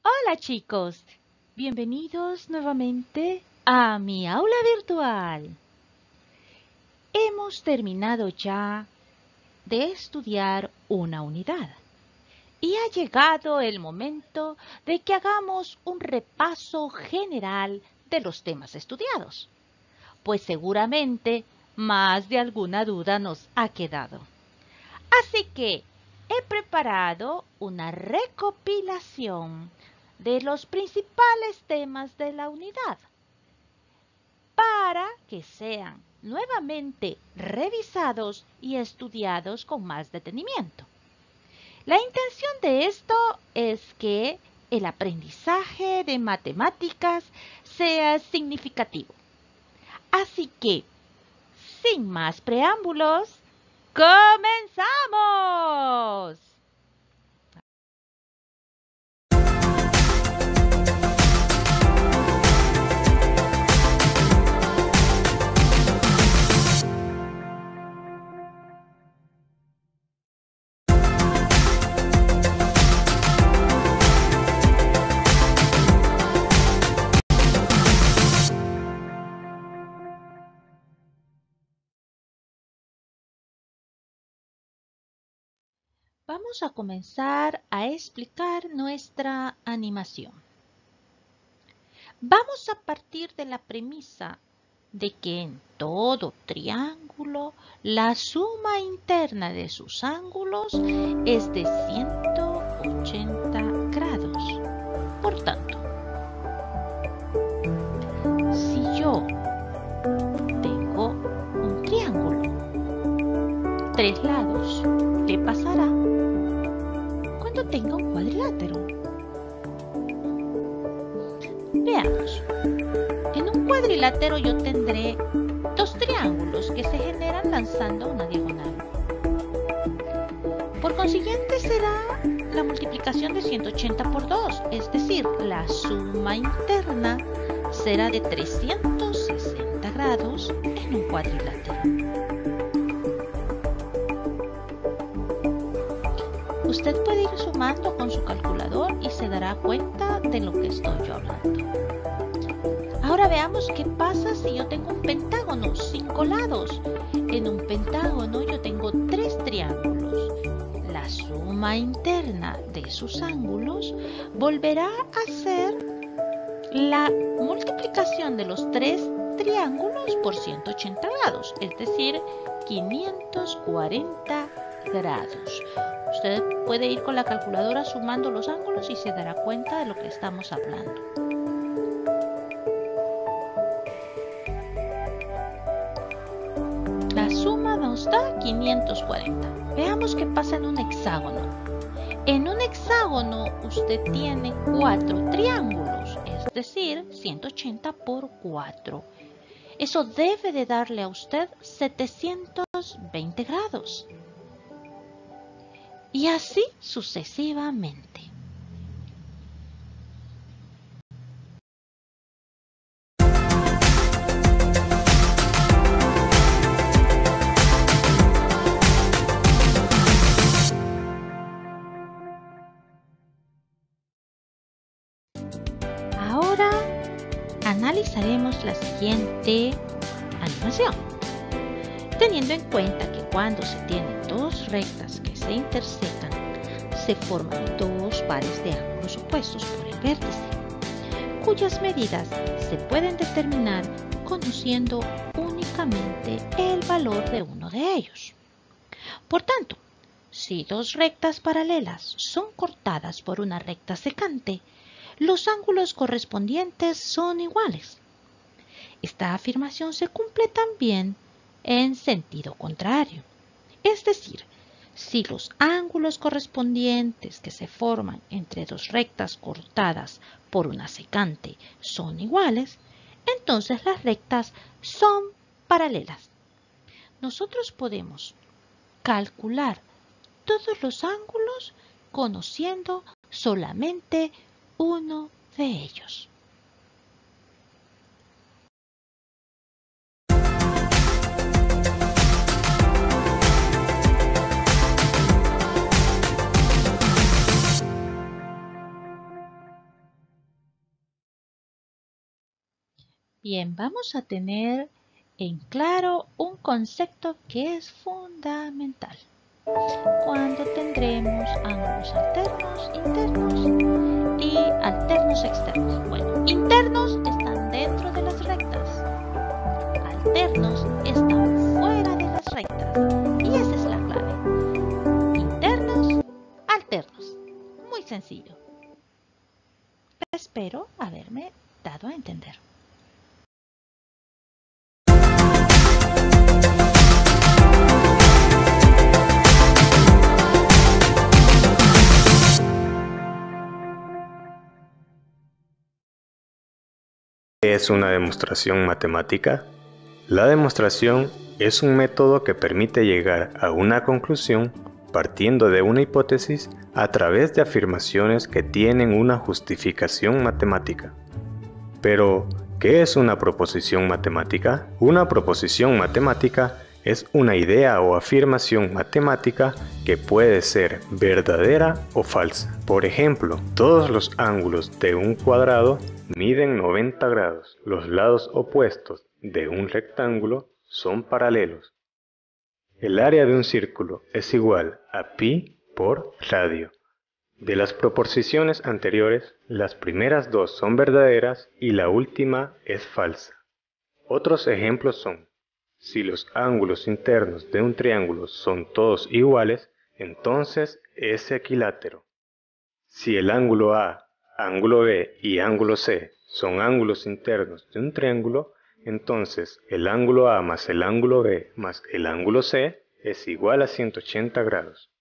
Hola chicos, bienvenidos nuevamente a mi aula virtual. Hemos terminado ya de estudiar una unidad y ha llegado el momento de que hagamos un repaso general de los temas estudiados, pues seguramente más de alguna duda nos ha quedado. Así que he preparado una recopilación de los principales temas de la unidad para que sean nuevamente revisados y estudiados con más detenimiento. La intención de esto es que el aprendizaje de matemáticas sea significativo. Así que, sin más preámbulos, ¡comenzamos! Vamos a comenzar a explicar nuestra animación. Vamos a partir de la premisa de que en todo triángulo la suma interna de sus ángulos es de 180 grados. Por tanto, si yo tengo un triángulo, tres lados, ¿qué pasará cuando tenga un cuadrilátero? Veamos. En un cuadrilátero yo tendré dos triángulos que se generan lanzando una diagonal. Por consiguiente será la multiplicación de 180 por 2, es decir, la suma interna será de 360 grados en un cuadrilátero. Usted puede ir sumando con su calculador y se dará cuenta de lo que estoy yo hablando. Ahora veamos qué pasa si yo tengo un pentágono, 5 lados. En un pentágono yo tengo 3 triángulos. La suma interna de sus ángulos volverá a ser la multiplicación de los 3 triángulos por 180 grados, es decir, 540 grados. Usted puede ir con la calculadora sumando los ángulos y se dará cuenta de lo que estamos hablando. La suma nos da 540. Veamos qué pasa en un hexágono. En un hexágono usted tiene 4 triángulos, es decir, 180 por 4. Eso debe de darle a usted 720 grados. Y así sucesivamente. Ahora analizaremos la siguiente animación. Teniendo en cuenta que cuando se tienen dos rectas que se intersecan, se forman dos pares de ángulos opuestos por el vértice, cuyas medidas se pueden determinar conociendo únicamente el valor de uno de ellos. Por tanto, si dos rectas paralelas son cortadas por una recta secante, los ángulos correspondientes son iguales. Esta afirmación se cumple también en sentido contrario. Es decir, si los ángulos correspondientes que se forman entre dos rectas cortadas por una secante son iguales, entonces las rectas son paralelas. Nosotros podemos calcular todos los ángulos conociendo solamente uno de ellos. Bien, vamos a tener en claro un concepto que es fundamental. Cuando tendremos ángulos alternos internos y alternos externos. Bueno, internos están dentro de las rectas, alternos están fuera de las rectas. Y esa es la clave. Internos, alternos. Muy sencillo. Espero haberme dado a entender. ¿Qué es una demostración matemática? La demostración es un método que permite llegar a una conclusión partiendo de una hipótesis a través de afirmaciones que tienen una justificación matemática. Pero, ¿qué es una proposición matemática? Una proposición matemática es una idea o afirmación matemática que puede ser verdadera o falsa. Por ejemplo, todos los ángulos de un cuadrado miden 90 grados. Los lados opuestos de un rectángulo son paralelos. El área de un círculo es igual a pi por radio. De las proposiciones anteriores, las primeras dos son verdaderas y la última es falsa. Otros ejemplos son: si los ángulos internos de un triángulo son todos iguales, entonces es equilátero. Si el ángulo A, ángulo B y ángulo C son ángulos internos de un triángulo, entonces el ángulo A más el ángulo B más el ángulo C es igual a 180 grados.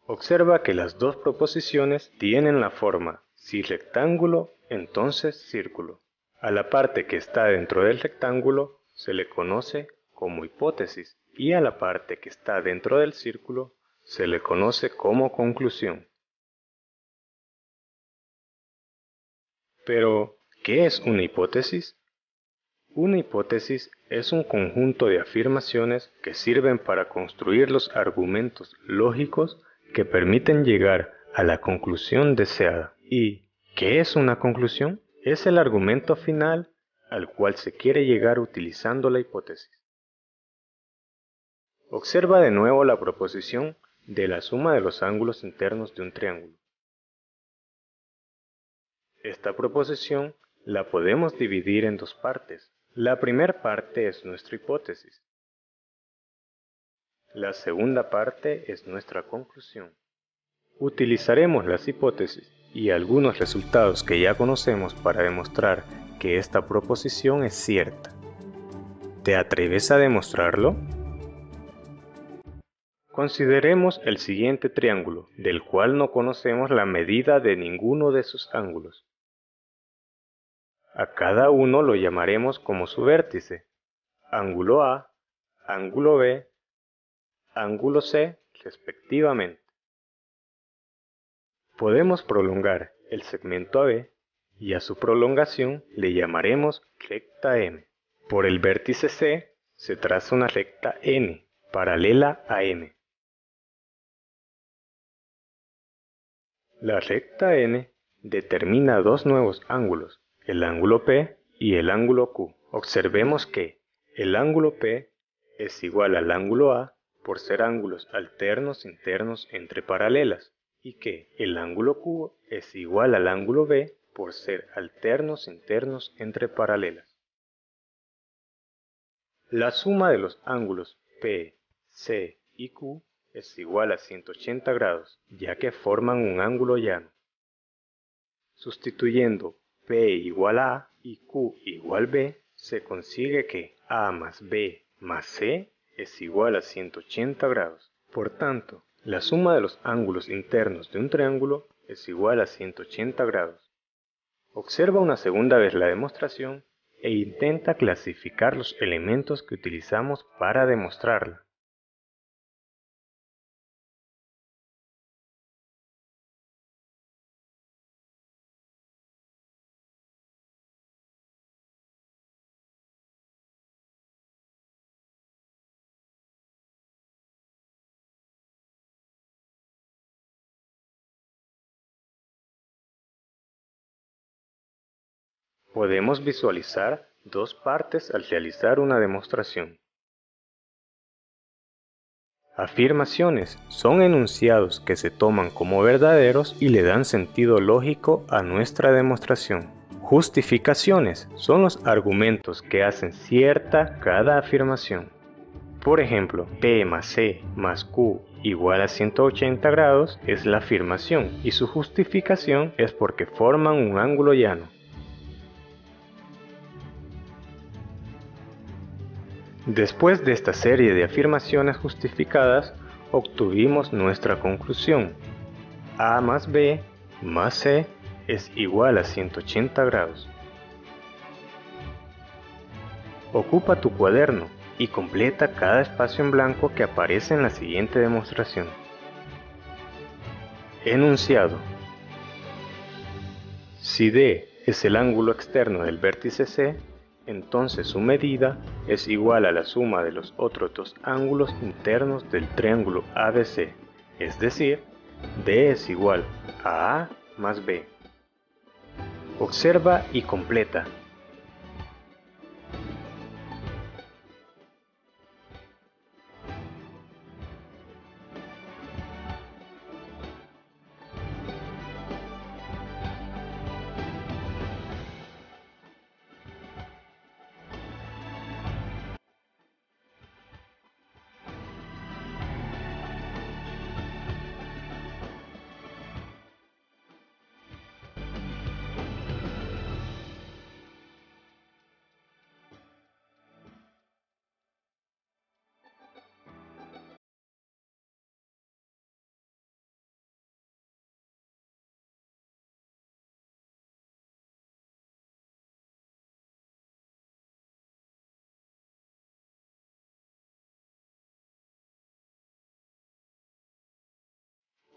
Observa que las dos proposiciones tienen la forma si rectángulo, entonces círculo. A la parte que está dentro del rectángulo se le conoce como hipótesis y a la parte que está dentro del círculo se le conoce como conclusión. Pero, ¿qué es una hipótesis? Una hipótesis es un conjunto de afirmaciones que sirven para construir los argumentos lógicos que permiten llegar a la conclusión deseada. ¿Y qué es una conclusión? Es el argumento final al cual se quiere llegar utilizando la hipótesis. Observa de nuevo la proposición de la suma de los ángulos internos de un triángulo. Esta proposición la podemos dividir en dos partes. La primera parte es nuestra hipótesis. La segunda parte es nuestra conclusión. Utilizaremos las hipótesis y algunos resultados que ya conocemos para demostrar que esta proposición es cierta. ¿Te atreves a demostrarlo? Consideremos el siguiente triángulo, del cual no conocemos la medida de ninguno de sus ángulos. A cada uno lo llamaremos como su vértice: ángulo A, ángulo B, ángulo C, respectivamente. Podemos prolongar el segmento AB y a su prolongación le llamaremos recta M. Por el vértice C se traza una recta N, paralela a M. La recta N determina dos nuevos ángulos, el ángulo P y el ángulo Q. Observemos que el ángulo P es igual al ángulo A por ser ángulos alternos internos entre paralelas, y que el ángulo Q es igual al ángulo B por ser alternos internos entre paralelas. La suma de los ángulos P, C y Q es igual a 180 grados, ya que forman un ángulo llano. Sustituyendo P igual a y Q igual B, se consigue que A más B más C es igual a 180 grados. Por tanto, la suma de los ángulos internos de un triángulo es igual a 180 grados. Observa una segunda vez la demostración e intenta clasificar los elementos que utilizamos para demostrarla. Podemos visualizar dos partes al realizar una demostración. Afirmaciones son enunciados que se toman como verdaderos y le dan sentido lógico a nuestra demostración. Justificaciones son los argumentos que hacen cierta cada afirmación. Por ejemplo, P más C más Q igual a 180 grados es la afirmación y su justificación es porque forman un ángulo llano. Después de esta serie de afirmaciones justificadas, obtuvimos nuestra conclusión. A más B más C es igual a 180 grados. Ocupa tu cuaderno y completa cada espacio en blanco que aparece en la siguiente demostración. Enunciado. Si D es el ángulo externo del vértice C, entonces su medida es igual a la suma de los otros dos ángulos internos del triángulo ABC, es decir, D es igual a A más B. Observa y completa.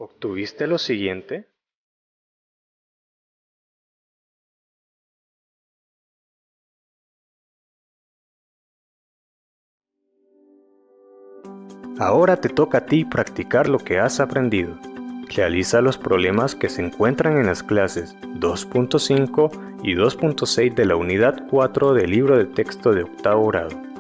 ¿Obtuviste lo siguiente? Ahora te toca a ti practicar lo que has aprendido. Realiza los problemas que se encuentran en las clases 2.5 y 2.6 de la unidad 4 del libro de texto de octavo grado.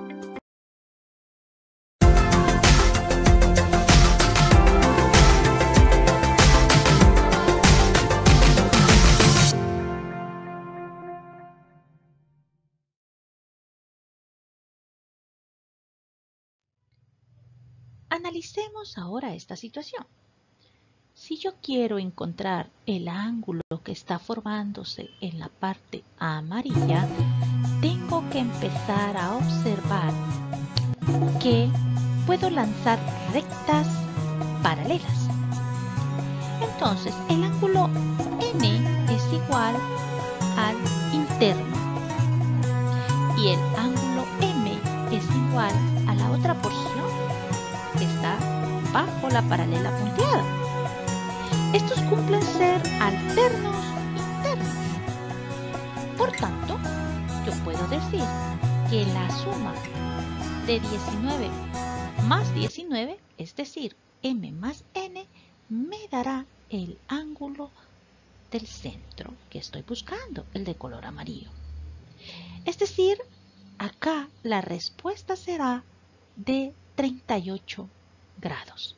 Analicemos ahora esta situación. Si yo quiero encontrar el ángulo que está formándose en la parte amarilla, tengo que empezar a observar que puedo lanzar rectas paralelas. Entonces, el ángulo N es igual al interno y el ángulo M es igual a la otra porción que está bajo la paralela punteada. Estos cumplen ser alternos internos. Por tanto, yo puedo decir que la suma de 19 más 19, es decir, M más N, me dará el ángulo del centro que estoy buscando, el de color amarillo. Es decir, acá la respuesta será de 38 grados.